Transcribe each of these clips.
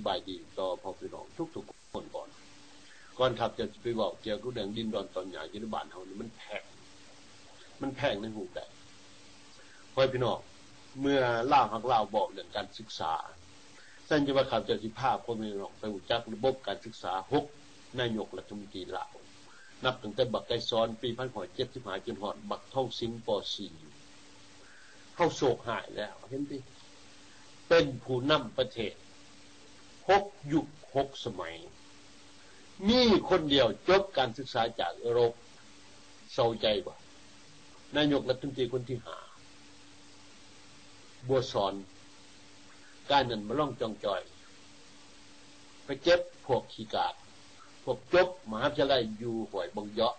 บายดีต่อพ่อพี่น้องทุกๆคนก่อนครับจะไปบอกเกี่ยวกับเรื่องดินดอนตอนใหญ่ยุทธบาลเขานี่มันแพงในหูได้พ่อพี่น้องเมื่อเล่าหักเล่าบอกเรื่องการศึกษาท่านจะว่าครับจะสิภาพพ่อพี่น้องไปรู้จักระบบการศึกษา6นายกรัฐมนตรีลาวนับตั้งแต่บักไก่ซ้อนปี1975จนฮอดบักท่องสิงป .4 เข้าโศกหายแล้วเห็นดิเป็นผู้นำประเทศ6 ยุค 6 สมัยมีคนเดียวจบการศึกษาจากยุโรปเศร้าใจบ่นายกรัฐมนตรีคนที่5บัวสอนการนั้นมาล่องจองจอยไปเจ็บพวกขี้กาดพวกจบมหาวิทยาลัยอยู่ห้วยบงเยาะ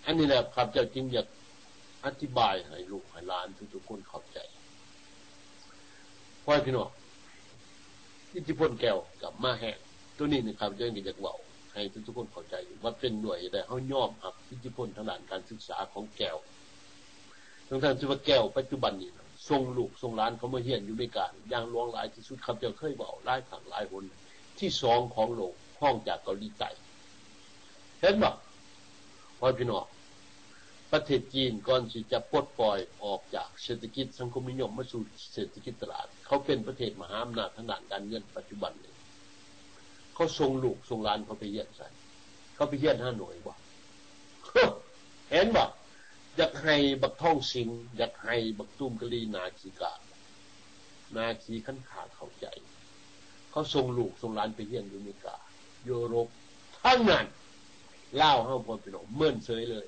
อันนี้แหละครับเจ้าจริงอยากอธิบายให้ลูกให้หลานทุกคนเข้าใจพ่อพี่น้องอิทธิพลแก้วกับมาแห้งตัวนี้นะครับเจ้าอยากเว้าให้ทุกคนเข้าใจว่าเป็นหน่วยแต่เฮายอมรับอิทธิพลทางด้านการศึกษาของแก้วทั้งที่ว่าแก้วปัจจุบันนี้ส่งลูกส่งหลานเขามาเรียนอยู่ในการอย่างหลวงหลายที่สุดครับเจ้าเคยเว้าหลายครั้งหลายหนที่2ของโลกห้องจากเกาหลีใต้เห็นบ่พ่อพี่น้องประเทศจีนก่อนที่จะปลดปล่อยออกจากเศรษฐกิจสังคมนิยมมาสู่เศรษฐกิจตลาดเขาเป็นประเทศมหาอำนาจทางด้านการเงินปัจจุบันนี้เขาส่งลูกส่งหลานเขาไปเรียนใส่เขาไปเรียน5 หน่วยบ่เห็นบ่อยากให้บักท่องสิงอยากให้บักตุ้มกะลีนาคีกานาคีขันขาเข้าใจเขาส่งลูกส่งหลานไปเรียนอยู่อเมริกายุโรปทั้งนั้นลาวเฮาพ่อพี่น้องเมิ่นเฉยเลย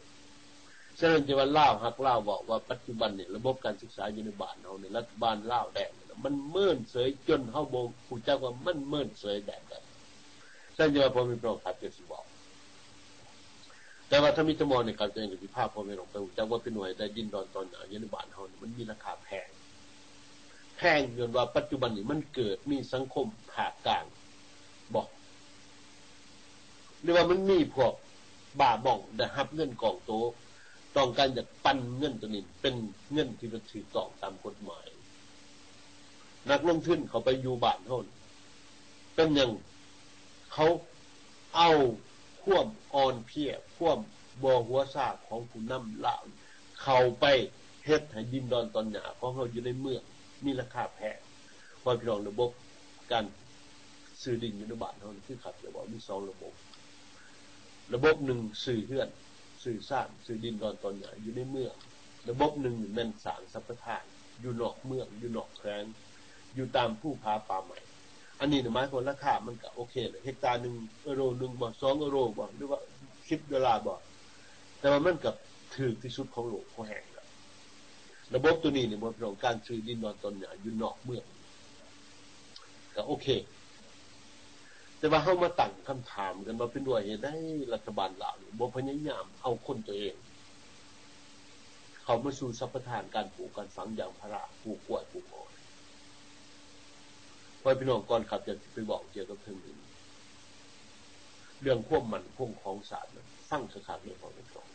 ฉะนั้นจะว่าลาวฮักลาวบอกว่าปัจจุบันนี่ระบบการศึกษาอยู่ในบ้านเฮานี่รัฐบาลลาวแดงมันเมิ่นเฉยจนเฮาบ่ฮู้จักว่ามันเมิ่นเฉยแบบใดฉะนั้นจะว่าพ่อพี่น้องครับจะสิบอกแต่ว่าถ้ามีตะมอนี่ครับจะเห็นสิภาพพ่อพี่น้องไปฮู้จักว่าเป็นหน่วยได้ดินดอนตอนอยู่ในบ้านเฮานี่มันมีราคาแพงจนว่าปัจจุบันนี้มันเกิดมีสังคมภาคกลางบอกหรือว่ามันมีพวกบ้าบ่องได้รับเงินกองโตต้องการจะปั้นเงินตัวนี้เป็นเงินที่มันถูกต้องตามกฎหมายนักลงทุนเขาไปอยู่บ้านเฮาเป็นหยังเขาเอาความอ่อนเพลียความบ่หัวซ่าของผู้นำลาวเข้าไปเฮ็ดให้ดินดอนตอนหญ้าของเฮาอยู่ในเมืองมีราคาแพงพอพี่น้องระบบการซื้อดินอยู่ในบ้านเฮาคือครับจะบอกมี2ระบบหนึ่งซื้อเฮือนซื้อสร้างซื้อดินดอนตอนหญ้าอยู่ในเมืองระบบหนึ่งแม่นสร้างสัพพทานอยู่นอกเมืองอยู่นอกแคว้นอยู่ตามภูผาป่าใหม่อันนี้หมายความราคามันก็โอเคเลยเฮกตาร์1 ยูโร 1บ่2 ยูโรบ่หรือว่า$10บ่แต่ว่ามันก็ถูกที่สุดของโลกพอแห้งแล้วระบบตัวนี้นี่บ่พี่น้องการซื้อดินดอนตอนหญ้าอยู่นอกเมืองก็โอเคแต่ว่าเฮามาตั้งคำถามกันว่าเป็นด้วยเหตุใดรัฐบาลลาวบ่พยายามเอาคนตัวเองเข้ามาสู่สัพพทานการปลูกการฝังยางพาราปลูกกล้วยปลูกอ้อยพอพี่น้องก่อนครับจะไปบอกเกี่ยวกับเรื่องความมั่นคงของชาติฟังสักๆเรื่องของพี่น้อง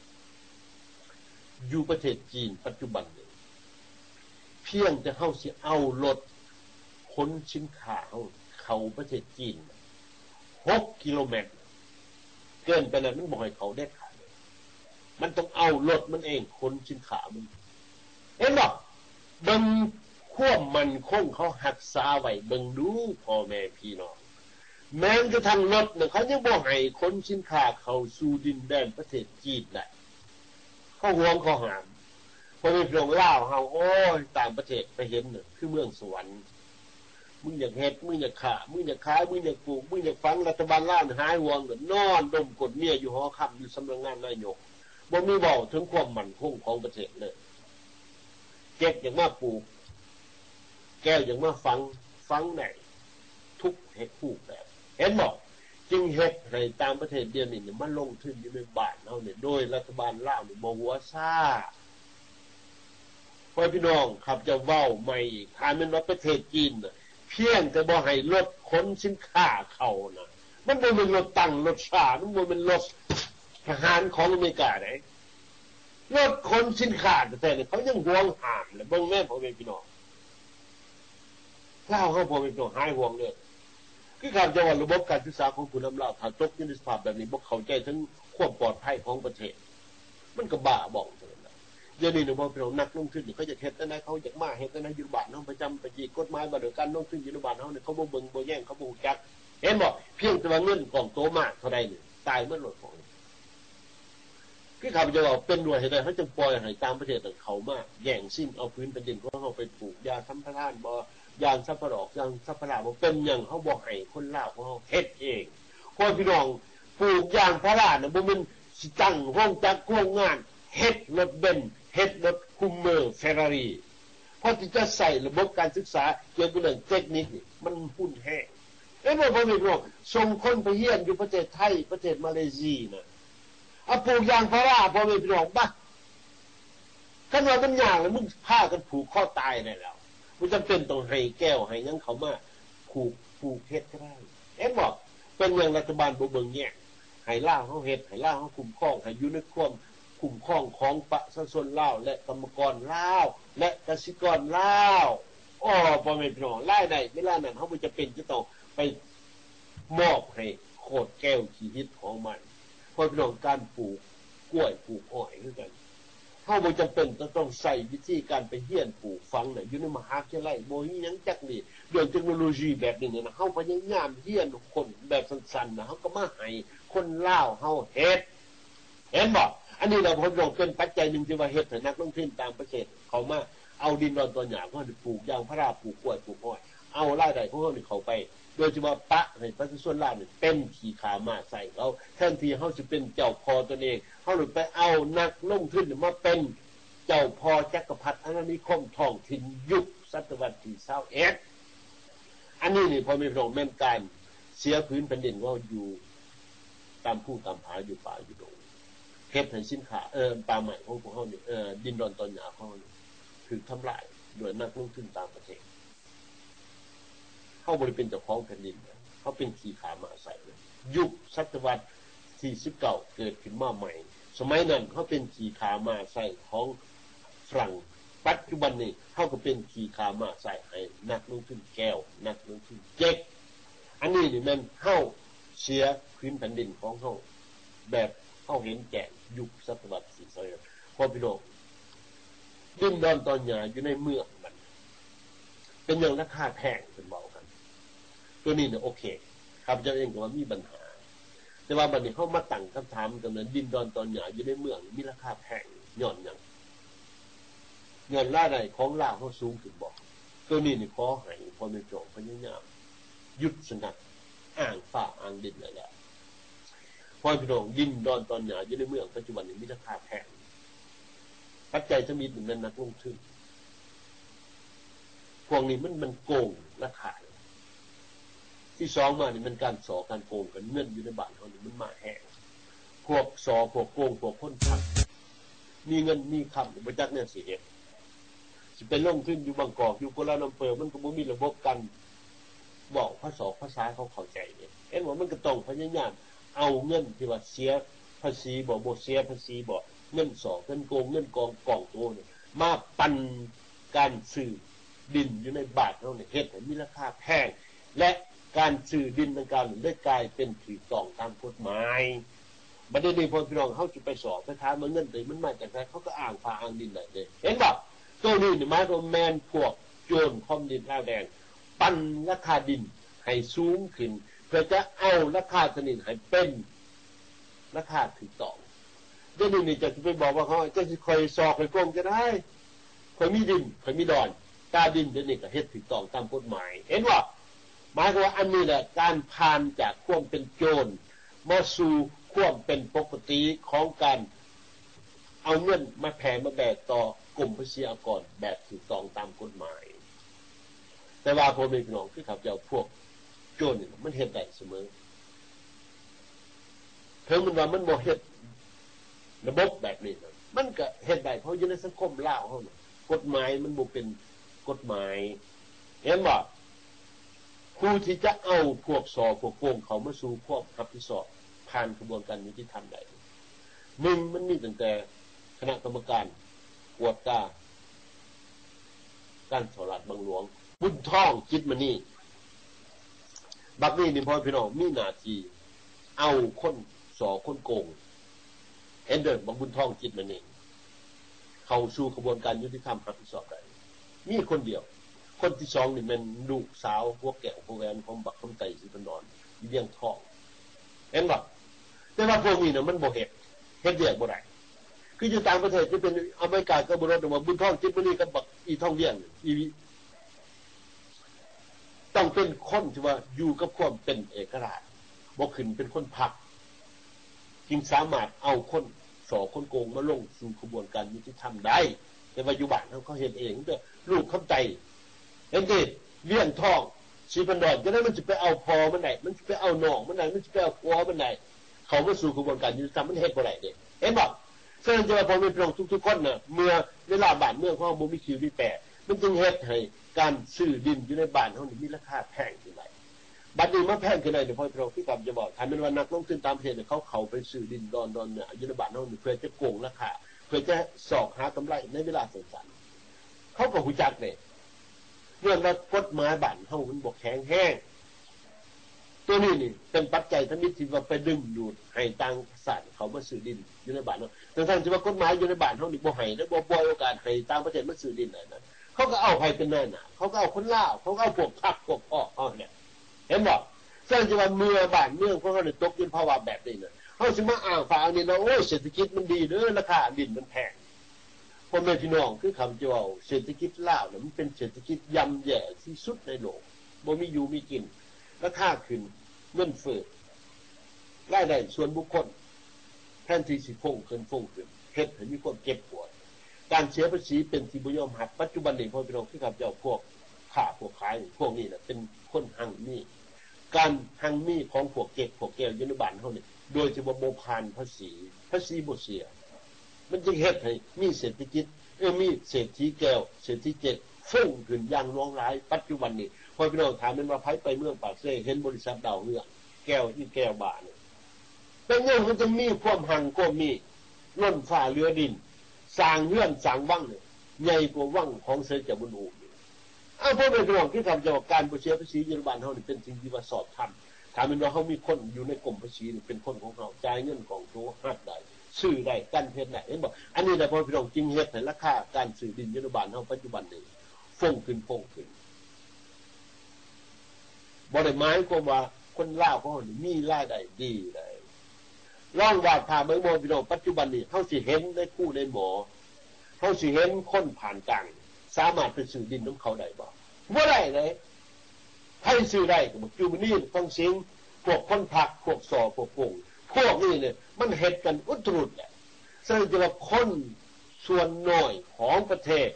อยู่ประเทศจีนปัจจุบันนี้เพียงแต่เฮาสิเอารถขนสินค้าเข้าประเทศจีน6 กิโลเมตรเกินไปนั้นมันบ่ให้เขาได้ขายมันต้องเอารถมันเองขนสินค้ามันเห็นบ่เบิ่งความมั่นคงเขารักษาไว้เบิ่งดูพ่อแม่พี่น้องแม้กระทั่งรถเขายังบ่ให้ขนสินค้าเข้าสู่ดินแดนประเทศจีนได้เขาห่วงเขาห้ามพอมีพี่น้องลาวเฮาโอ้ยต่างประเทศไปเห็นน่ะคือเมืองสวรรค์มึงอยากเฮ็ดมึงอยากฆ่ามึงอยากขายมึงอยากปลูกมึงอยากฝังรัฐบาลลาวหายห่วงก็นอนดมกดเมียอยู่หอค่ำอยู่สำนักงานนายกบ่มีเว้าถึงความมั่นคงของประเทศเลยเก็บอย่างมาปลูกแก้วอย่างมาฝังไหนทุกเฮ็ดผูกแบบเห็นบ่จึงเฮ็ดให้ตามประเทศเดียวนี่มันลงทุนอยู่ในบ้านเฮาเนี่ยโดยรัฐบาลลาวนี่บ่หัวซ่าพ่อพี่น้องครับจะเว้าใหม่อีกถ้าแม่นว่าประเทศจีนน่ะเพียงแต่บ่ให้รถขนสินค้าเข้านะมันบ่แม่นรถตั้งรถช้ามันบ่แม่นรถทหารของอเมริกาได้รถขนสินค้าแต่เนี่ยเขายังห่วงห้ามเลยเบิ่งแม่พ่อแม่พี่น้องลาวเฮาพ่อแม่พี่น้องหายห่วงเลย คือการจะว่าระบบการศึกษาของผู้นำเราถ้าตกอยู่ในสภาพแบบนี้บ่เข้าใจถึงความปลอดภัยของประเทศมันก็บ้าบอกเท่านั้นเดี๋ยวนี้เนี่ยพอเรานักลงทุนเขาจะเฮ็ดได้เขาอยากมาเฮ็ดได้อยู่บ้านเฮาประจำประจีกฎหมายบ่ได้การลงทุนอยู่ในบ้านเฮาเนี่ยเขาบ่เบิ่งบ่แย่งเขาบ่ฮู้จักเห็นบ่เพียงแต่ว่าเงินกองโตมากเท่าใดนี่ตายเมื่อหลดของคือข้าพเจ้าว่าเป็นหน่วยเหตุใดเขาจึงปล่อยให้ตามประเทศเขามาแย่งชิงเอาพื้นแผ่นดินของเฮาไปปลูกยาสัมปทานบ่ยางสับปะรดยางสับปะหลาบ่เป็นหยังเฮาบ่ให้คนลาวของเฮาเฮ็ดเองพอพี่น้องปลูกยางพาราน่ะบ่แม่นสิตั้งห้องจักโรงงานเฮ็ดรถเบนซ์เฮ็ดรถคุมเมอร์เฟอร์รารี่เพราะที่จะใส่ระบบการศึกษาเกี่ยวกับเรื่องเทคนิคนี่มันหุ่นแห้งบ่พ่อแม่พี่น้องส่งคนไปเรียนอยู่ประเทศไทยประเทศมาเลเซียน่ะเอาปลูกยางพาราพ่อแม่พี่น้องบ่คันว่ามันยากแล้วมึงพากันผูกคอตายได้แล้วมันจำเป็นต้องให้แก้วให้ยังเขามาผูกเฮ็ดก็ได้บอกเป็นอย่างรัฐบาลบ่เบิ่งแยกให้ล่าเฮาเฮ็ดให้ล่าเฮาคุ้มครองให้อยู่ในความคุ้มครองของประชาชนลาวและกรรมกรลาวและเกษตรกรลาวพ่อแม่พี่น้องรายได้เวลานั้นเฮาบ่จะเป็นจะต้องไปมอบให้โคตรแก้วชีวิตของมันเพราะพี่น้องการปลูกกล้วยปลูกอ้อยคือกันเฮาบ่จำเป็นต้องใส่วิธีการไปเรียนปลูกฝังน่ะอยู่ในมหาวิทยาลัยบ่มีหยังจักนี่ด้วยเทคโนโลยีแบบนี้นะเฮาพยายามเรียนคนแบบสั้นๆนะเฮาก็มาให้คนลาวเฮาเฮ็ดเห็นบ่อันนี้เราพี่น้องเป็นปัจจัยนึงที่ว่าเฮ็ดให้นักลงทุนต่างประเทศเขามาเอาดินดอนตัวหญ้าเขาปลูกยางพาราปลูกกล้วยปลูกอ้อยเอารายได้ของเฮานี่เข้าไปโดยเฉพาะปะให้ประชาชนลาวนี่เป็นขี้ขามาใส่เขาแทนที่เฮาสิเป็นเจ้าพ่อตัวเองเฮาเลยไปเอานักลงทุนมาเป็นเจ้าพ่อจักรพรรดิอาณานิคมท้องถิ่นยุคศตวรรษที่21อันนี้นี่พอมีพี่น้องแม่นการเสียพื้นแผ่นดินว่าอยู่ตามผู้ตามผาอยู่ป่าอยู่ดงเฮ็ดให้สินค้าป่าใหม่ของพวกเฮานี่ดินดอนตอนหญ้าของเฮานี่ถูกทำลายโดยนักลงทุนต่างประเทศเขาบ่ได้เป็นเจ้าของแผ่นดินเขาเป็นขี้ขามาใส่ยุคศตวรรษที่19เกิดขึ้นมาใหม่สมัยนั้นเขาเป็นขี้ขามาใส่ของฝรั่งปัจจุบันนี้เขาก็เป็นขี้ขามาใส่ให้นักลงทุนแก้วนักลงทุนเจ๊กอันนี้นี่มันเฮาเสียพื้นแผ่นดินของเฮาแบบเฮาเห็นแก่ยุคศตวรรษที่20พอพี่น้องดินดอนตอนหญ้าอยู่ในเมืองมันเป็นอย่างราคาแพงเป็นเบากันตัวนี้เนี่ยโอเคครับเจ้าเองก็ว่ามีปัญหาแต่ว่าบัดนี้เฮามาตั้งคำถามกันนั้นดินดอนตอนหญ้าอยู่ในเมืองมีราคาแพงย้อนหยังย้อนรายได้ของลาวเฮาสูงขึ้นบ่ตัวนี้นี่ขอให้พ่อแม่พี่น้องพยายามหยุดสนักอ้างฟ้าอ้างดินได้แล้วพอพี่น้องดินดอนตอนหญ้าอยู่ในเมืองปัจจุบันนี้มีราคาแพงปัจจัยจะมีเป็นนักลงทุนพวกนี้มันโกงราคาที่สองมานี่มันการสอการโกงกันเงินอยู่ในบ้านเฮานี่มันมาแห้งพวกสอพวกโกงพวกคนทักมีเงินมีคำบ่จักเนี่ยสิเฮ็ดสิไปลงทุนอยู่บางกอกอยู่โกลาลัมเปอร์มันก็บ่มีระบบกันบอกภาษาเขาเข้าใจเนี่ยเห็นว่ามันก็ต้องพยายามเอาเงินที่ว่าเสียภาษีบ่เสียภาษีบ่เงินสอเงินโกงเงินกองโตนี่มาปั่นการซื้อดินอยู่ในบาทเฮานี่เฮ็ดให้มีราคาแพงและการซื้อดินดังกล่าวได้กลายเป็นถูกต้องตามกฎหมายบัดนี้พอพี่น้องเฮาสิไปสอบไปถามว่าเงินใดมันมาจากไหนเขาก็อ้างฟ้าอ้างดินได้เด้เห็นบ่ตัวนี้นี่หมายถึงแม่นพวกโจรคอมดินลาวแดงปั่นราคาดินให้สูงขึ้นเพื่อจะเอาราคาชนิดให้เป็นราคาถูกต้องเดี๋ยวนี้จะไปบอกว่าเขาจะสิคอยสอบให้โกงก็ได้คอยมีดินคอยมีดอนตาดินเดี๋ยวนี้ก็เฮ็ดถูกต้องตามกฎหมายเห็นว่าหมายความว่าอันนี้แหละการผ่านจากความเป็นโจรมาสู่ความเป็นปกติของการเอาเงินมาแผ่มาแบกต่อกรมภาษีอากรแบบถูกต้องตามกฎหมายแต่ว่าพอมีพี่น้องคือครับเจ้าพวกโจรนี่มันเฮ็ดได้เสมอถึงมันว่ามันบ่เฮ็ดระบบแบบนี้มันก็เฮ็ดได้เพราะอยู่ในสังคมลาวเฮาน่ะกฎหมายมันบ่เป็นกฎหมายเห็นบ่ผู้ที่จะเอาพวกสอพวกโกงเขามาสู่ความรับผิดชอบผ่านกระบวนการยุติธรรมได้1มันมีตั้งแต่คณะกรรมการกวดตาการสลัดบังหลวงบุญท่องจิตมณี บักนี้นี่พ่อพี่น้องมีหน้าที่เอาคนสอคนโกงเห็นเด้อบักบุญทองจิตมันเองเข้าสู่กระบวนการยุติธรรมรับผิดชอบได้มีคนเดียวคนที่สองนี่มันลูกสาวพวกแก้วพวกแหวนของบักคำไต่สิพนอนเลี้ยงทองเห็นบ่แต่ว่าพวกนี้น่ะมันบ่เฮ็ดเรียกบ่ได้คืออยู่ต่างประเทศจะเป็นอเมริกาก็บ่รู้ว่าบุญทองจิตมันนี่กับบักอีทองเลี้ยงอีต้องเป็นคนที่ว่าอยู่กับความเป็นเอกราชบ่ขึ้นเป็นคนพักจึงสามารถเอาคนสอคนโกงมาลงสู่กระบวนการยุติธรรมได้แต่ว่าอยู่บ้านเขาเฮ็ดเองเด้อลูกคำใจเห็นดิเลี้ยงทองชีพันดอนจะได้มันจะไปเอาพอมันไหนมันจะไปเอาน้องมันไหนมันจะไปเอาผัวมันไหนเขามาสู่กระบวนการยุติธรรมมันเฮ็ดบ่ได้เด้เห็นบ่ฉะนั้นจะว่าพอมีพี่น้องทุกๆคนน่ะเมื่อเวลาบ้านเมืองของบ่มีคิวที่แปะมันจึงเฮ็ดให้การซื้อดินอยู่ในบ้านเฮานี่มีราคาแพงขึ้นไปบัดนี้มันแพงขึ้นได้เดี๋ยวพ่อพี่น้องที่กำลังจะบอกถ้ามันว่านักลงทุนตามประเทศเนี่ยเขาไปซื้อดินดอนเนี่ยอยู่ในบ้านเฮานี่เพื่อจะโกงราคาเพื่อจะสอกหากำไรในเวลาสั้นๆเขาก็ฮู้จักนี่เรื่องว่ากฎหมายบ้านเฮามันบ่แข็งแรงตัวนี้นี่เป็นปัจจัยทั้งนี้ที่ว่าไปดึงดูดให้ต่างชาติเขามาซื้อดินอยู่ในบ้านเฮาแต่ถ้าจะว่ากฎหมายอยู่ในบ้านเฮานี่บ่ให้และบ่ปล่อยโอกาสให้ต่างประเทศมาซื้อดินได้นะเขาก็เอาให้เป็นแน่น่ะเขาก็เอาคนลาวเขาก็เอาพวกพรรคพวกพ่อเฮาเนี่ยเห็นบ่ฉะนั้นจะว่าเมืองบ้านเมืองพวกเขาเนี่ยตกอยู่ภาวะแบบนี้น่ะเฮาสิมาอ้างฝางนี่นะโอ้ยเศรษฐกิจมันดีเด้อราคาดินมันแพงพ่อแม่พี่น้องคือคำจะว่าเศรษฐกิจลาวเนี่ยมันเป็นเศรษฐกิจย่ำแย่ที่สุดในโลกบ่มีอยู่มีกินราคาขึ้นเงินเฟ้อรายได้ส่วนบุคคลแทนที่สิคงขึ้นเฮ็ดให้มีความเจ็บปวดการเสียภาษีเป็นที่บ่ยอมรับปัจจุบันนี้พ่อพี่น้องคือคำจะเอาพวกค้าพวกขายพวกนี้น่ะเป็นคนหังมีการหังมีของพวกเก็บพวกแก้วอยู่ในบ้านเฮานี่โดยที่บ่ผ่านภาษีบ่เสียมันจึงเฮ็ดให้มีเศรษฐกิจมีเศรษฐีแก้วเศรษฐีเจ็ดฟุ้งขึ้นอย่างน้องหลายปัจจุบันนี้พอพี่น้องถามมันว่าไผไปเมืองปากเซ่เห็นบริษัทดาวเรืองแก้วที่แก้วบาเนี่ยเป็นยังมันจะมีความหังก็มีล้นฟ้าเรือดินสร้างเรือนสร้างวังเนี่ยใหญ่กว่าวังของเสด็จเจ้าบุญอู่เอาพวกพี่น้องที่ทำเกี่ยวกับการบ่เสียภาษีอยู่ในบ้านเฮานี่เป็นสิ่งที่ว่าสอบธรรมถามมันว่าเฮามีคนอยู่ในกรมภาษีนี่เป็นคนของเฮาจ่ายเงินของโตฮัดได้ซื้อได้กันเฮ็ดได้เห็นบ่อันนี้แหละพอพี่น้องจริงเฮ็ดให้ราคาการซื้อดินอยู่ในบ้านเฮาปัจจุบันนี้ฟุ้งขึ้นบ่ได้หมายความว่าคนลาวเขานี่มีรายได้ดีได้ลองวาดภาพเบิ่งบ่พี่น้องปัจจุบันนี้เฮาสิเห็นในคู่ในหมอเฮาสิเห็นคนผ่านกลางสามารถไปซื้อดินของเขาได้บ่ได้เลยให้ซื้อได้ก็บ่อยู่นี่ต้องเสียงพวกคนพักพวกสอพวกโกงพวกนี้เนี่ยมันเฮ็ดกันอุตรุดแหละแสดงว่าคนส่วนน้อยของประเทศ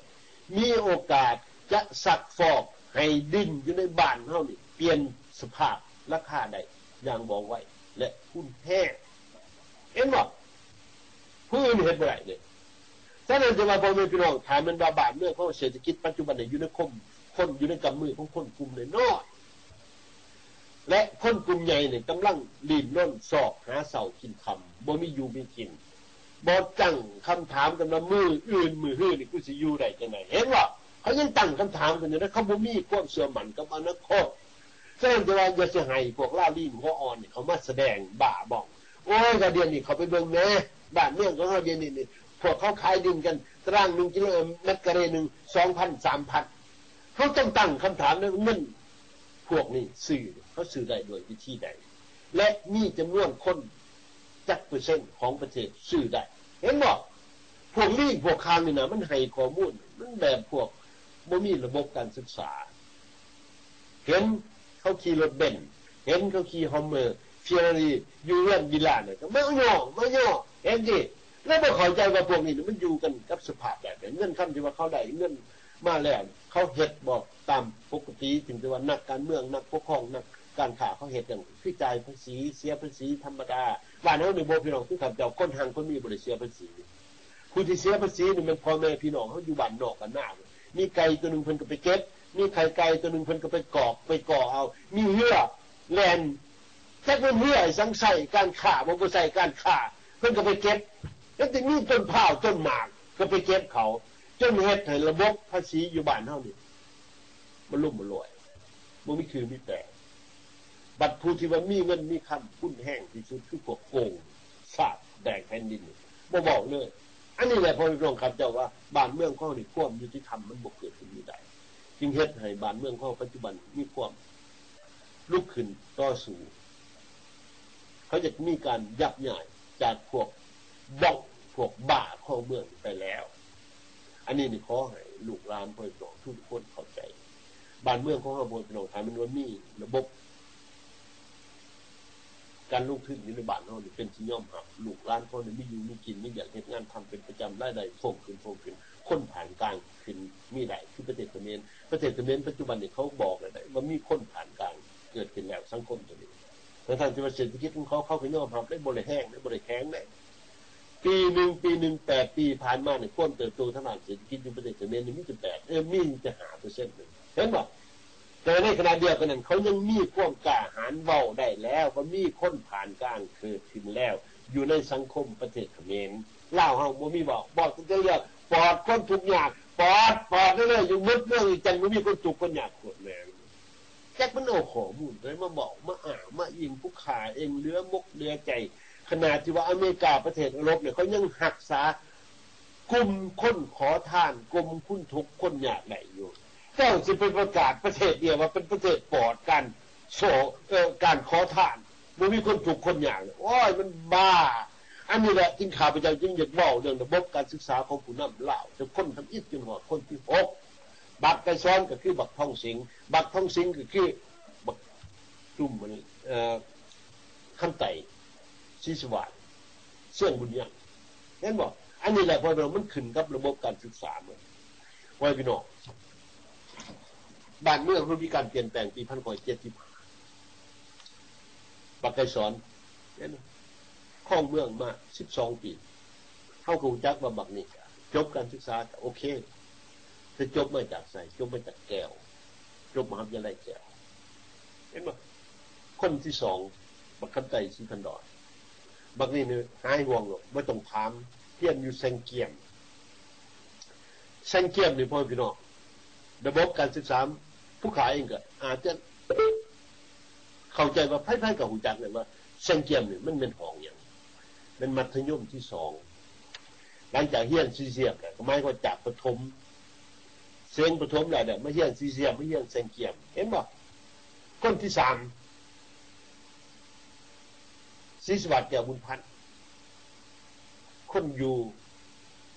มีโอกาสจะซักฟอกให้ดินอยู่ในบ้านเฮานี่เปลี่ยนสภาพราคาได้อย่างบอกไว้และหุ้นแท้เห็นบ่ผู้อื่นเฮ็ดบ่ได้เลยฉะนั้นจะว่าพ่อแม่พี่น้องถามมันว่าบ้านเมืองของเศรษฐกิจปัจจุบันเนี่ยอยู่ในคนอยู่ในกำมือของคนกลุ่มน้อยและคนกลุ่มใหญ่เนี่ยกำลังลิ้นร่นซอกหาเสากินคำบ่มีอยู่มีกินบ่จังคำถามกันว่ามืออื่นมือฮื้อนี่กูสิอยู่ได้จังได๋เห็นบ่เขายังตั้งคำถามกันอยู่นะเขาบ่มีความเชื่อมั่นกับอนาคตฉะนั้นจะว่าอย่าสิให้พวกลาลีนหัวอ่อนนี่เขามาแสดงบ้าบ้องโอ้ยกระเดียนนี่เขาไปเบิ่งแหน่บ้านเมืองของเฮาเดี๋ยวนี้พวกเขาขายดินกันตาราง1กิโลเมตรกะเรนึง 2,000 3,000 เขาต้องตั้งคำถามนะเงินพวกนี้ซื้อเขาซื้อได้โดยวิธีใดและมีจำนวนคนจักเปอร์เซ็นต์ของประเทศซื้อได้เห็นบ่พวกนี้พวกค้างนี่นะมันให้ข้อมูลมันแบบพวกบ่มีระบบการศึกษาเห็นเขาขี่รถเบนซ์เห็นเขาขี่ฮอมเมอร์เฟอร์รารี่อยู่เรือนวิลล่าเนี่ยก็ไม่ย่อเห็นดิแล้วบ่เข้าใจว่าพวกนี้มันอยู่กันกับสภาพแบบนี้เงินคำที่ว่าเขาได้เงินมาแล้วเขาเฮ็ดบ่ตามปกติถึงจะว่านักการเมืองนักปกครองนักการค้าเขาเฮ็ดจังคือจ่ายภาษีเสียภาษีธรรมดาบ้านเฮานี่บ่พี่น้องคือคำเจ้าคนหังคนมีบ่ได้เสียภาษีผู้ที่เสียภาษีนี่มันพ่อแม่พี่น้องเฮาอยู่บ้านนอกกันหน้ามีไก่ตัวนึงเพิ่นก็ไปเก็บมีไข่ไก่ตัวนึงเพิ่นก็ไปก่อเอามีเหือแล่นจักเป็นเหือสังใส่การค้าบ่บ่ใส่การค้าเพิ่นก็ไปเก็บแล้วจะมีต้นพร้าวต้นหมากก็ไปเก็บเขาจนเฮ็ดให้ระบบภาษีอยู่บ้านเฮานี่มันล่มบ่รวยบ่มีคือมีแต่ บัดผู้ที่ว่ามีเงินมีคำคุ้นแห้งที่สุดคือพวกโกงสาดแดงแผ่นดินบ่บอกเลยอันนี้แหละพอพี่น้องครับเจ้าว่าบ้านเมืองของนี่ความยุติธรรมมันบ่เกิดขึ้นอยู่ใดจึงเฮ็ดให้บ้านเมืองของปัจจุบันมีความลุกขึ้นต่อสู้เขาจะมีการยับยั้งจากพวกบ้องพวกบ้าเข้าเมืองไปแล้วอันนี้นี่ขอให้ลูกหลานพ่อพี่น้องทุกคนเข้าใจบ้านเมืองของเราบ่พี่น้องถ้ามันว่ามีระบบการลงทุนอยู่ในบ้านเรานี่เป็นที่ยอมรับลูกหลานพ่อนี่มีอยู่มีกินมีอยากเฮ็ดงานทำเป็นประจำรายได้เพิ่มขึ้นคนผ่านกลางขึ้นมีได้คือประเทศเขมรปัจจุบันนี่เขาบอกแล้วได้ว่ามีคนผ่านกลางเกิดขึ้นแล้วสังคมตัวนี้ทั้งที่ว่าเศรษฐกิจของเขาก็ยอมรับได้บ่ได้แห้งได้บ่ได้แข็งได้ปีหนึ่ง8 ปีผ่านมาเนี่ยความเติบโตทางด้านเศรษฐกิจในประเทศเขมรนี่มีแต่8มีแต่ 5% นึงเห็นบ่แต่ในขณะเดียวกันนั้นเขายังมีความกล้าหาญเว้าได้แล้วว่ามีคนผ่านกลางเกิดขึ้นแล้วอยู่ในสังคมประเทศเขมรลาวเฮาบ่มีบอกจะเรียกปอดคนทุกข์ยากปอดนั่นเลยอยู่มึดเรื่องจังบ่มีคนทุกข์คนยากโคตรแม่แจ็คมันเอาข้อมูลเลยมาบอกมามายิงผู้ขาเองเหลือมกเหลือใจขนาดที่ว่าอเมริกาประเทศยุโรปเนี่ยเขายังรักษากลุ่มคนขอทานกลุ่มคุณทุกข์คนยากได้อยู่เจ้าสิไปประกาศประเทศเดียวว่าเป็นประเทศปลอดการขอทานบ่มีคนทุกข์คนยากโอ้ยมันบ้าอันนี้แหละจึงข้าพเจ้าจึงอยากเว้าเรื่องระบบการศึกษาของผู้นำลาวจะคนทำอิฐจนว่าคนที่6บักไก่ซ้อนก็คือบักทองสิงบักทองสิงก็คือบักจุ่มมันคำไต่ศรีสวัสดิ์เสี่ยงบุญยังเห็นบ่อันนี้แหละพอเรามันขึ้นกับระบบการศึกษามันไว้พี่น้องบ้านเมืองมันมีการเปลี่ยนแปลงปี1975บักไก่ซ้อนเห็นครองเมืองมา12 ปีเฮาก็รู้จักว่าบักนี่จบการศึกษาโอเคจะจบมาจากไสจบมาจากแก้วจบมหาวิทยาลัยแก้วเห็นบ่คนที่2บักคำไต่ศรีพันดอนบักนี่เนี่ยหายห่วงหรอกบ่ต้องถามเพียนอยู่แซงเกียมนี่พ่อพี่น้องระบบการศึกษาผู้ขายเองก็อาจจะเข้าใจว่าไผๆก็ฮู้จักเลยว่าแซงเกียมนี่มันเป็นห้องหยังเป็นมัธยมที่2หลังจากเรียนซีเซียมแล้วก็หมายว่าจากประถมเสียงประถมแล้วเนี่ยมาเรียนซีเซียมมาเรียนแซงเกียมเห็นบ่คนที่3ศรีสวัสดิ์แก้วบุญพันธ์คนอยู่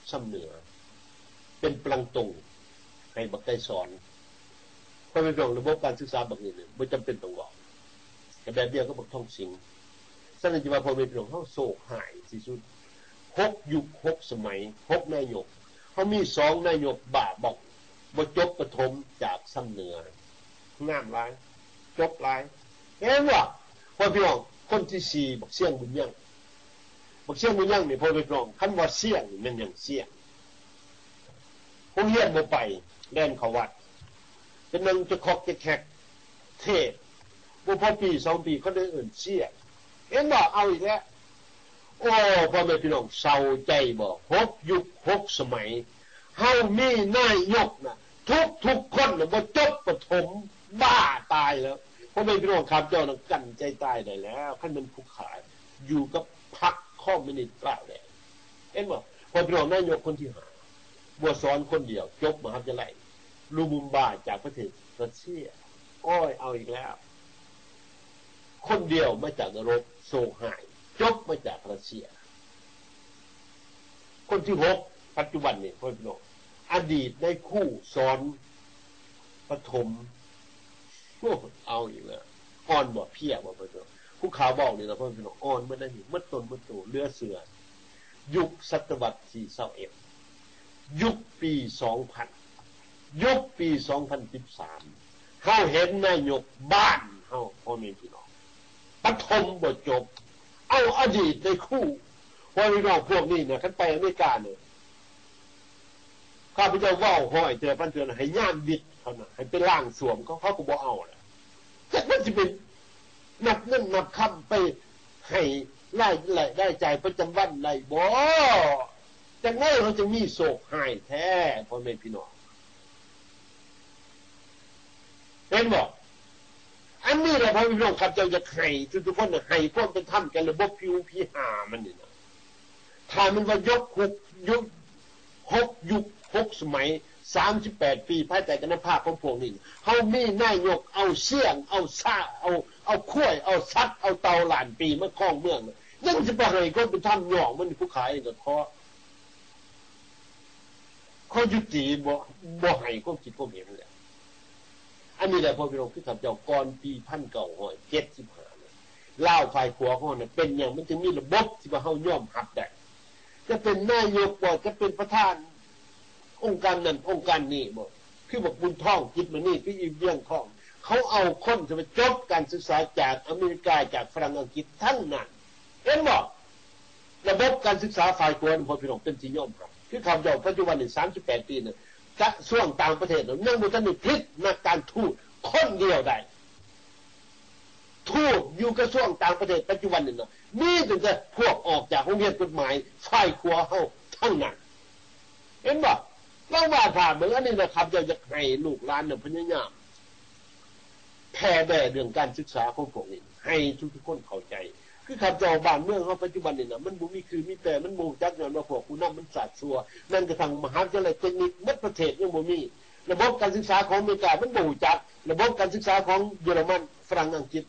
ซ้ำเหนือเป็นปลังตงให้บักไก่สอนเพราะเป็นเรื่องระบบการศึกษาบักนี้เนี่ยบ่จำเป็นต้องบอกแต่แบบเดียวก็บักทองสิงฉะนั้นจะว่าพอเป็นเรื่องเฮาโศกหายที่สุด6ยุค6สมัย6นายกเฮามี2นายกบ้าบอกบ่จบประถมจากซ้ำเหนืองามหลายจบหลายเห็นบ่พอพี่น้องคนที่4บักเสี่ยงบุญยังนี่พอไปกรองคันว่าเสี่ยงนี่มันยังเสี่ยงโรงเรียนบ่ไปแล่นเข้าวัดเป็นนึงจะคอกจะแขกเทศบ่พอปี2ปีเขาได้เอิ้นเสี่ยงเห็นบ่เอาอีกแล้วโอ้พ่อแม่พี่น้องเศร้าใจบ่6ยุค6สมัยเฮามีนายกน่ะทุกคนน่ะบ่จบประถมบ้าตายแล้วพ่อแม่พี่น้องครับเจ้าน่ะกั้นใจตายได้แล้วคันมันผู้ขายอยู่กับพรรคคอมมิวนิสต์กล้าแล้วเห็นบ่พอพี่น้องนายกคนที่5บ่สอนคนเดียวจบมหาวิทยาลัยลูมุมบาจากประเทศรัสเซียอ้อยเอาอีกแล้วคนเดียวมาจากนรกโศกหายจบมาจากรัสเซียคนที่6ปัจจุบันนี่พ่อพี่น้องอดีตได้คู่สอนประถมเอาอีกแล้วอ่อนบ่เพี้ยบ่พ่อพี่น้องผู้ข่าวบอกนี่นะพ่อพี่น้องอ่อนบ่ได้นี่มัดต้นมัดโตเรือเสือยุคศตวรรษที่21ยุคปี2000ยุคปี2013เฮาเห็นนายกบ้านเฮาพ่อแม่พี่น้องประถมบ่จบเอาอดีตได้คู่พ่อพี่น้องพวกนี้เนี่ยคันไปอเมริกาเนี่ยข้าพเจ้าเว้าห้อยแต่ปันเตือนให้ย่านบิดเขาน่ะให้ไปล้างสวมเขาก็บ่เอาล่ะแต่มันสิเป็นนับเงินนับค่ำไปให้ได้ใจประจำวันได้บ่จังได๋เขาจะมีโศกหายแท้พ่อแม่พี่น้องเห็นบ่อัน นนี้แหละพระวิโรจน์ครับจะให้ทุกคนให้พวกเป็นถ้ำกันระบบผิวพิหามันนี่นะถ้ามันว่ายกยุคสมัย38 ปีภายใต้การภาพของพวกนี้เฮามีนายกเอาเสี่ยงเอาซ่าเอาข้วยเอาซัดเอาเตาหลานปีมาครองเมืองยังสิบ่ให้คนเป็นถ้ำหย่องมันผู้ขายก็ท้อเขายุติบ่ให้ความคิดความเห็นเลยอันนี้แหละพอพี่น้องคือข้าพเจ้าก่อนปี1975ลาวฝ่ายขวาของมันเป็นอย่างมันจึงมีระบบที่ว่าเฮายอมรับได้จะเป็นนายกบ่จะเป็นประธานองค์การนั้นองค์การนี้บ่คือบอกบุญท่องคิดมานี่คืออีเวียงท่องเขาเอาคนจะไปจบการศึกษาจากอเมริกาจากฝรั่งอังกฤษทั้งนั้นเห็นบ่ระบบการศึกษาฝ่ายขวาพอพี่น้องเป็นที่ยอมรับคือข้าพเจ้าปัจจุบันนี่38 ปีเนี่ยกระทรวงต่างประเทศยังบ่ทันได้พลิกนักการทูตคนเดียวได้ทูตอยู่กระทรวงต่างประเทศปัจจุบันนี่นะมีแต่พวกออกจากโรงเรียนกฎหมายฝ่ายขวาเฮาทั้งนั้นเห็นบ่เราว่าถามเหมือนอันนี้นะครับจะให้ลูกหลานเนี่ยพยายามแผ่แด่เรื่องการศึกษาของพวกนี้ให้ทุกคนเข้าใจคือข้าพเจ้าบ้านเมืองเฮาปัจจุบันนี่นะมันบ่มีคือมีแต่มันบ่จักย้อนว่าพวกผู้นำมันสาดซัวนั่นกระทั่งมหาวิทยาลัยเทคนิคหมดประเทศยังบ่มีระบบการศึกษาของอเมริกามันบ่จักระบบการศึกษาของเยอรมันฝรั่งอังกฤษ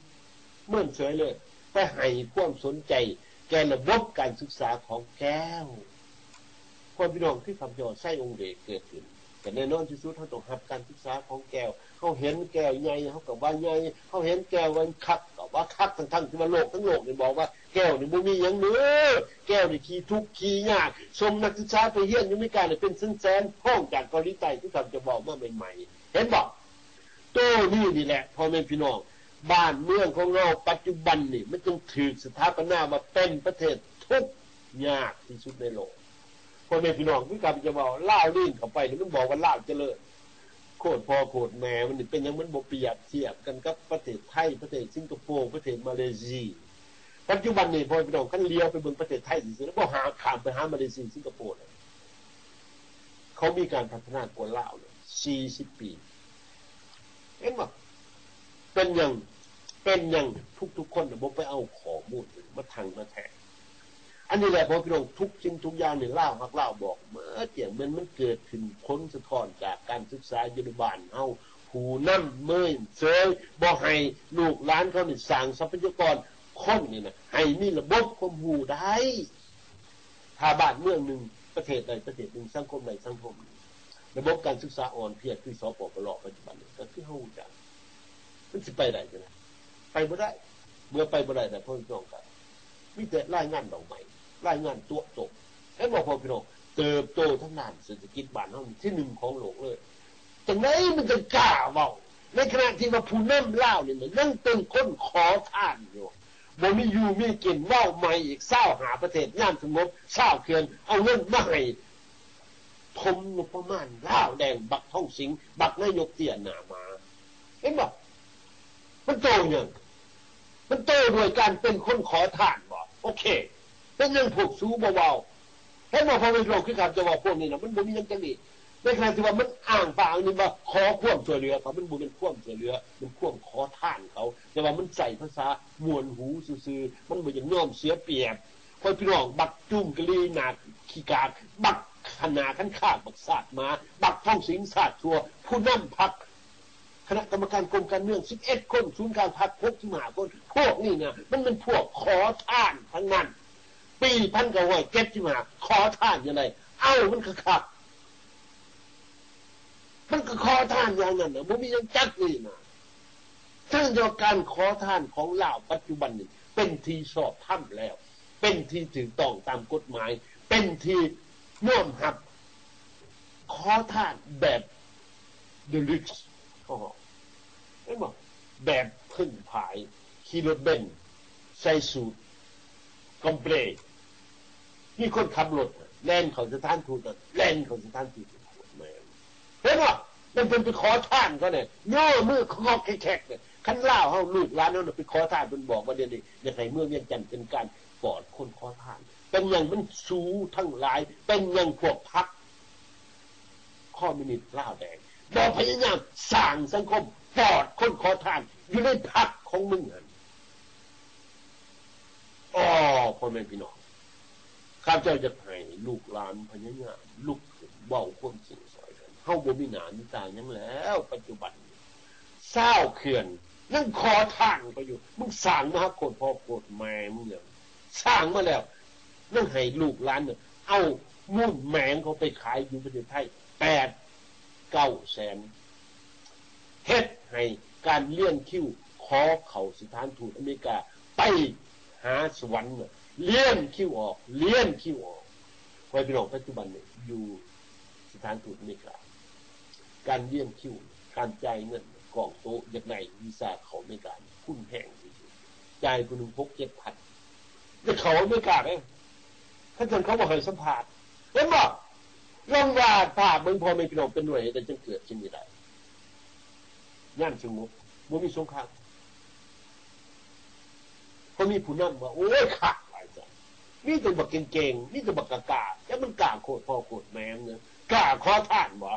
เหมือนเฉยเลยแต่ให้ความสนใจแก่ระบบการศึกษาของแก้วคนพี่น้องที่ข้าพเจ้าใช้องค์เดชเกิดขึ้นแต่แน่นอนที่สุดเฮาต้องรับการศึกษาของแก้วเฮาเห็นแก้วใหญ่เฮาก็ว่าใหญ่เฮาเห็นแก้วมันคักก็ว่าคักทั้งที่ว่าโลกทั้งโลกนี่บอกว่าแก้วนี่บ่มีหยังเด้อแก้วนี่ขี้ทุกข์ขี้ยากส่งนักศึกษาไปเรียนอยู่อเมริกานี่เป็นแสนๆห้องจากเกาหลีใต้ที่ข้าพเจ้าบอกมาใหม่ๆเห็นบ่โตนี่แหละพ่อแม่พี่น้องบ้านเมืองของเราปัจจุบันนี่มันจึงถูกสถาปนามาเป็นประเทศทุกข์ยากที่สุดในโลกพ่อแม่พี่น้องคือข้าพเจ้าบอกลาวลิ้นเข้าไปนี่มันบอกว่าลาวเจริญโคตรพ่อโคตรแม่มันเป็นอย่างมันบ่เปรียบเทียบกันกับประเทศไทยประเทศสิงคโปร์ประเทศมาเลเซียปัจจุบันนี่พ่อพี่น้องคันเลี้ยวไปเบิ่งประเทศไทยซื่อๆแล้วบ่หาข้ามไปหามาเลเซียสิงคโปร์เขามีการพัฒนากว่าลาวเลย40 ปีเห็นบ่เป็นอย่างทุกคนบ่ไปเอาข้อมูลมาทางมาแทนอันนี้แหละพ่อพี่น้องทุกสิ่งทุกอย่างนี่ลาวฮักลาวบอกเมื่อเกี่ยงมันเกิดขึ้นผลสะท้อนจากการศึกษาอยู่ในบ้านเฮาผู้นำเมื่อยเสยบ่ให้ลูกหลานเขานี่สร้างทรัพยากรคนนี่นะให้มีระบบความรู้ได้ถ้าบ้านเมืองนึงประเทศใดประเทศนึงสังคมใดสังคมระบบการศึกษาอ่อนเพลียคือสปปลปัจจุบันนี้ก็คือเฮาจังมันสิไปได้จังได๋ไปบ่ได้เมื่อไปบ่ได้แต่พ่อพี่น้องก็มีแต่รายงานดอกไม้รายงานตัวจบแล้วบอกพ่อพี่น้องเติบโตทั้งด้านเศรษฐกิจบ้านเฮาที่1ของโลกเลยจังได๋มันจะกล้าเว้าในขณะที่ว่าผู้นำลาวนี่ยังเป็นคนขอทานอยู่บ่มีอยู่มีกินเว้าใหม่อีก20หาประเทศยามสงบ20เขื่อนเอาเงินมาให้ทมงบประมาณลาวแดงบักท่องสิงบักนายกเตี้ยหน้ามาเห็นบ่มันโตยังมันโตด้วยการเป็นคนขอทานบ่โอเคเป็นเรื่องพวกสูเบาๆให้มาพอไปลงคือการจะว่าพวกนี้นะมันบ่มีหยังจังนี้ในขณะที่ว่ามันอ้างปากนี่ว่าขอความช่วยเหลือเขามันบ่เป็นความช่วยเหลือมันความขอทานเขาแต่ว่ามันใส่ภาษามวนหูซื่อๆมันบ่อย่างยอมเสียเปรียบคนพี่น้องบักจุ้มกะลีหนาขี้กากบักขนาคันคากบักสาดมาบักท่องสิงสาดชั่วผู้นำพรรคคณะกรรมการกรมการเมือง11คนศูนย์การพรรค65คนพวกนี้นะมันเป็นพวกขอทานทั้งนั้นปี1975ขอทานยังไงเอ้ามันคักมันก็ขอทานอย่างนั้นน่ะบ่มีหยังจักนี่นะซึ่งการขอทานของลาวปัจจุบันนี้เป็นที่ชอบธรรมแล้วเป็นที่ถูกต้องตามกฎหมายเป็นที่น้อมรับขอทานแบบดีลักซ์เห็นบ่แบบพึ่งผายขี่รถเบนซ์ใส่สูทคอมเพลตมีคนขับรถแล่นเข้าสถานทูตแล่นเข้าสถานทูตแม่เห็นบ่มันเป็นไปขอทานเขาเนี่ยย่อมือคอกแขกๆเนี่ยคันลาวเฮาลูกหลานเฮาไปขอทานเพิ่นบอกว่าเดี๋ยวนี้อยากให้เมืองเวียงจันทน์เป็นการปลอดคนขอทานเป็นอย่างมันสูทั้งหลายเป็นอย่างพวกพรรคคอมมิวนิสต์ลาวแดงบ่พยายามสร้างสังคมปลอดคนขอทาน อยู่ในพรรคของมึงนั่นอ๋อพ่อแม่พี่น้องข้าเจ้าจะให้ลูกหลานพญายามลุกขึ้นเว้าความจริงซอยกันเฮาบ่มีหน้ามีตาหยังแล้วปัจจุบันเศร้าเขื่อนนั่งคอทางไปอยู่มึงสร้างมาโคตรพ่อโคตรแม่มึงอย่างสร้างมาแล้วนั่งให้ลูกหลานเนี่ยเอามุ่นแมงเขาไปขายอยู่ประเทศไทย8-9 แสนเฮ็ดให้การเลื่อนคิวขอเข้าสถานทูตอเมริกาไปหาสวรรค์เลื่อนคิวออกเลื่อนคิวออกไว้พี่น้องปัจจุบันเนี่ยอยู่สถานทูตอเมริกาการเลื่อนคิวการจ่ายเงินกองโต๊ะอย่างไรวีซ่าเขาอเมริกาคุ้นแห้งที่สุดจ่ายคนหนึ่ง6-7,000จะเขาอเมริกาเนี่ยถ้าจนเขาบอกให้สัมภาษณ์เห็นบ่ลองว่าภาพเมืองพอไม่พี่น้องเป็นหน่วยแต่จึงเกิดขึ้นไม่ได้ย่านสงบบ่มีสงครามเขามีผู้นำว่าโอ้ยขาดไปจ้ะนี่จะบักเก่งๆนี่จะบักกาแล้วมันกล้าโคตรพ่อโคตรแม่เนี่ยกล้าขอทานบ่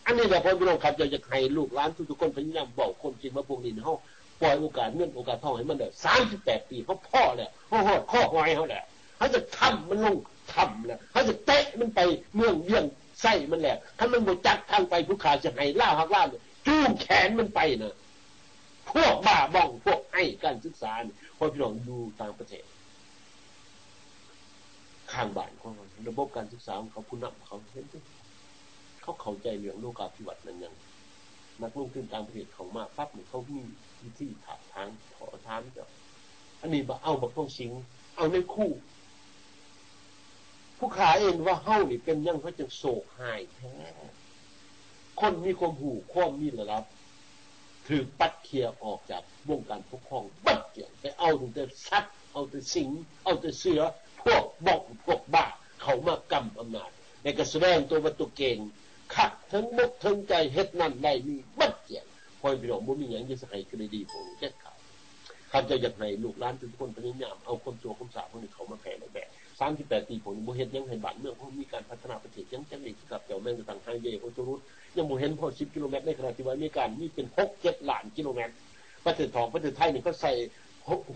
อันนี้แหละพ่อพี่น้องครับจะให้ลูกหลานทุกๆคนพยายามบอกคนจริงว่าพวกนี้เฮาปล่อยโอกาสเงินโอกาสทองให้มันได้38 ปีเขาพ่อแล้วเฮาฮอดข้อหอยเฮาแล้วเขาจะทำมันลงทำแล้วเขาจะเตะมันไปเมืองเวียงไส้มันแหละถ้ามันบ่จัดทางไปผู้ขาจะให้ล่าหักล่าจูงแขนมันไปนะพวกบ้าบ้องพวกไอ้การศึกษาพอพี่น้องอยู่ต่างประเทศข้างบ้านของระบบการศึกษาของเขาผู้นำเขาเห็นมั้ยเขาเข้าใจเรื่องโลกาภิวัตน์นั้นยังนักลงทุนต่างประเทศเขามาปั๊บเนี่ยเขามีวิธีถามทางขอถามจ้ะอันนี้บ่เอาบ่ต้องสิงเอาในคู่ผู้ขาเองว่าเฮานี่เป็นยังเขาจึงโศกหายแท้คนมีความหูความมีระดับถือปัดเคลียร์ออกจากวงการปกครองบัดเกี่ยวไปเอาถึงแต่สัตว์เอาแต่สิงเอาแต่เสือพวกบ้องพวกบ้าเขามากำอำนาจในกระแสดงตัววัตถุเก่งขัดทั้งมุกทั้งใจเฮ็ดนั่นได้มีบัดเกี่ยวพอพี่น้องบ่มีหยังจะให้กระดีพวกนี้แก้ข่าวข้าจะอยากให้ลูกหลานทุกคนพยายามเอาความชั่วความสาพวกนี้เขามาแผ่ในแบบ38 ปีผมบ่เฮ็ดยังให้บ้านเมืองเฮามีการพัฒนาประเทศยังจังได๋กับเจ้าแม่งต่างไฮเวย์ของจรุดยังบ่เห็นพอ10 กิโลเมตรในขณะที่ว่ามีการมีเป็น 6-7 ล้านกิโลเมตรประเทศของประเทศไทยนี่ก็ใส่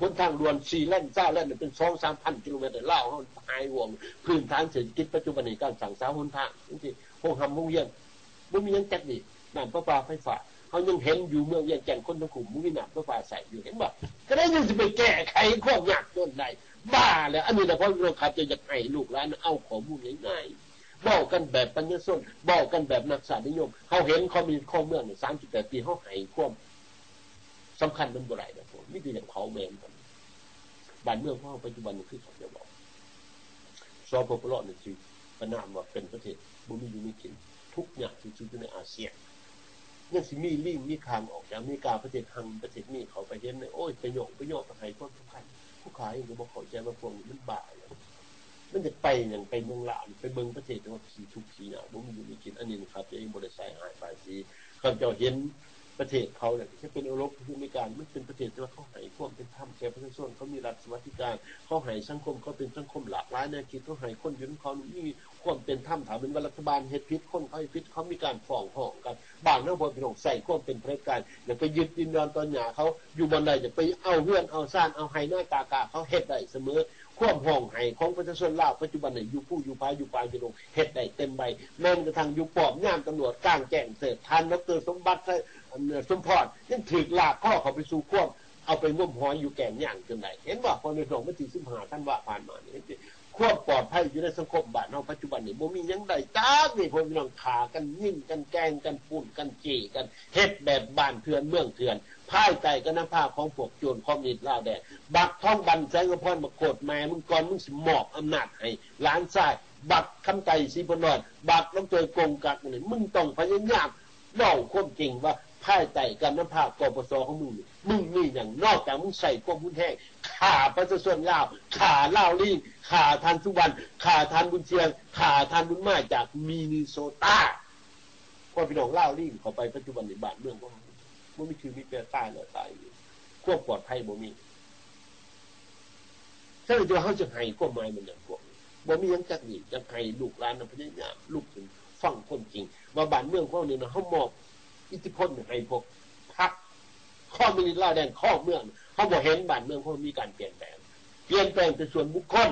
หนทางด่วน4เลน3เลนเป็น 2-3,000 กิโลเมตรลาวเฮาหายห่วงพื้นฐานเศรษฐกิจปัจจุบันนี้การสร้างสาหนทางจังซี่โรงหำโรงเรียนบ่มีหยังจักดีน้ำประปาไฟฟ้าเฮายังเห็นอยู่เมืองเวียงจันทน์คนทั้งกลุ่มบ่มีน้ำประปาใช้อยู่เห็นบ่ก็ได้ยังสิไปแก้ไขความยากจนได้บ้าแล้วอันนี้นะเพราะเราขับจะอยากให้ลูกหลานเอาข้อมูลง่ายๆบอกกันแบบปัญญาชนบอกกันแบบนักศึกษานิยมเขาเห็นเขามีข้อเมืองเนี่ย38 ปีเขาให้ความสำคัญมันบ่ได้นะผมนี่คืออย่างเผาแมนกันบ้านเมืองของปัจจุบันนี่คือเขาจะบอกสปปลนี่คือประนามว่าเป็นประเทศบ่มีอยู่มีกินทุกอย่างที่สุดในอาเซียนยังสิมีลิงมีคางออกจากอเมริกาประเทศทางประเทศนี้เขาไปเห็นโอ้ยไปโยกไปให้คนสำคัญผู้ขายเองก็บอกเข้าใจว่าพวกนี้มันบ้ามันจะไปอย่างไปเมืองลาวไปเมืองประเทศว่าขี่ทุกขี่หนาบ่มีอยู่มีกินอันนี้นะครับเองบ่ได้ใส่หายไปสิเขาเจ้าเห็นประเทศเขาเนี่ยที่เป็นยุโรปที่มีการมันเป็นประเทศที่ว่าเขาให้ความเป็นธรรมแก่ประชาชนเขามีรัฐสวัสดิการเขาให้สังคมเขาเป็นสังคมหลากหลายแนวคิดเขาให้คนอยู่ในเขามีความเป็นธรรมถามเป็นว่ารัฐบาลเฮ็ดผิดคนเขาเฮ็ดผิดเขามีการฟ้องร้องกันบางเรื่องบ่พี่น้องใส่ความเป็นเผด็จการอย่าไปยึดดินแดนตอนหญ้าเขาอยู่บ่ได้จะไปเอาเฮือนเอาซ่านเอาไห้หน้าตากาเขาเฮ็ดได้เสมอความห้องไห้ของประชาชนลาวปัจจุบันนี่อยู่ผู้อยู่ภายอยู่ปลายอยู่ลงเฮ็ดได้เต็มใบแม้กระทั่งอยู่ปอบย่ามตำรวจกลางแจ้งเสพทานดร.สมบัติสมพรยังถูกลากข้อเขาไปสู่ควบเอาไปงมหอยอยู่แก่งย่างจนได้เห็นว่าพอในสองวันที่15ธันวาคมผ่านมานี่ควบปลอดภัยอยู่ในสังคมบ้านเฮาปัจจุบันนี่บ่มีหยังได้จักนี่พวกพี่น้องฆ่ากันยิ่งกันแกล้งกันปุ่นกันจี้กันเฮ็ดแบบบ้านเถื่อนเมืองเถื่อนภายใต้กันน้ำผ้าของพวกโจรคอมมิวนิสต์ลาวแดงบักท้องบันแสงกระพรมาโกดแม่มึงก่อนมึงสิมอบอำนาจให้หลานชายบักคำไตศรีพนอนบักน้ำเตยกงกัดนี่มึงต้องพยายามเล่าความจริงว่าภายใต้กันน้ำผ้ากปสของมึงนี่อย่างนอกจากมึงใส่ความมุนแห้งข่าประชาชนลาวข่าลาวลีนข่าทานสุวรรณข่าทานบุญเชียงข่าทานบุญมาจากมินนิโซตาพอพี่น้องลาวลีนเข้าไปปัจจุบันในบ้านเมืองก็บ่มีคือมีแต่ตายแล้วตายอยู่ควบปลอดภัยบ่มีถ้าเราเขาจะให้ความหมายมันอย่างพวกบ่มีหยังจักนี่จังให้ลูกหลานพยายามลุกขึ้นฟังคนจริงว่าบ้านเมืองของเราเนี่ยเฮามอบอิทธิพลให้พวกพรรคค ข้อมินิลาแดนข้อเมืองเขาบอกเห็นบ้านเมืองเขามีการเปลี่ยนแปลงแต่ส่วนบุคคล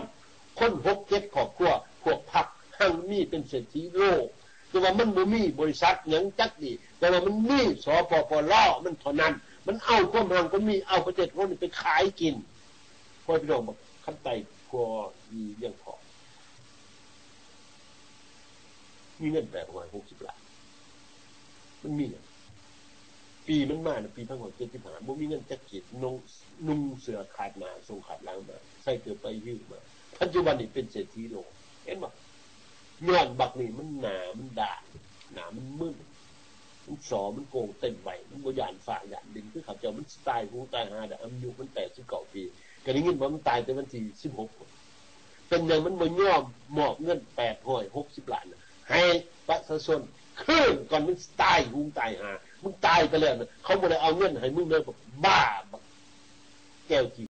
คน6-7ครอบครัวพวกพรรคหั่งมีเป็นเศรษฐีโลกแต่ว่ามันบ่มีบริษัทหยังจักดีแต่ว่ามันมีสปปลมันเท่านั้นมันเอาความห่างก็มีเอาประเทศคนไปขายกินพอพี่น้องบอกขั้นไต่พอมีเรื่องพอมีเงิน860 ล้านมันมีปีมันมาปี2575บ่มีเงินจักกิจนุ่งเสื้อขาดหน้าทรงขาดหลังมาใส่เกือบไปยืมมาปัจจุบันนี้เป็นเศรษฐีโลกเห็นบ่ย้อนบักนี่มันหนามันด่าหนามันมึนมันสอมันโกงเต็มใบมันบ่ย่านฝ่าย่านดินคือเขาเจ้ามันตายหูตายหาแต่อายุมัน89 ปีก็ได้ยินว่ามันตายแต่วันที่16เป็นอย่างมันบ่ยอมมอบเงิน860 ล้านให้ประชาชนคืนก่อนมึงตายหูตายหามึงตายไปแล้วเขาบ่ได้เอาเงินให้มึงเลยบอกบ้าแก้วจี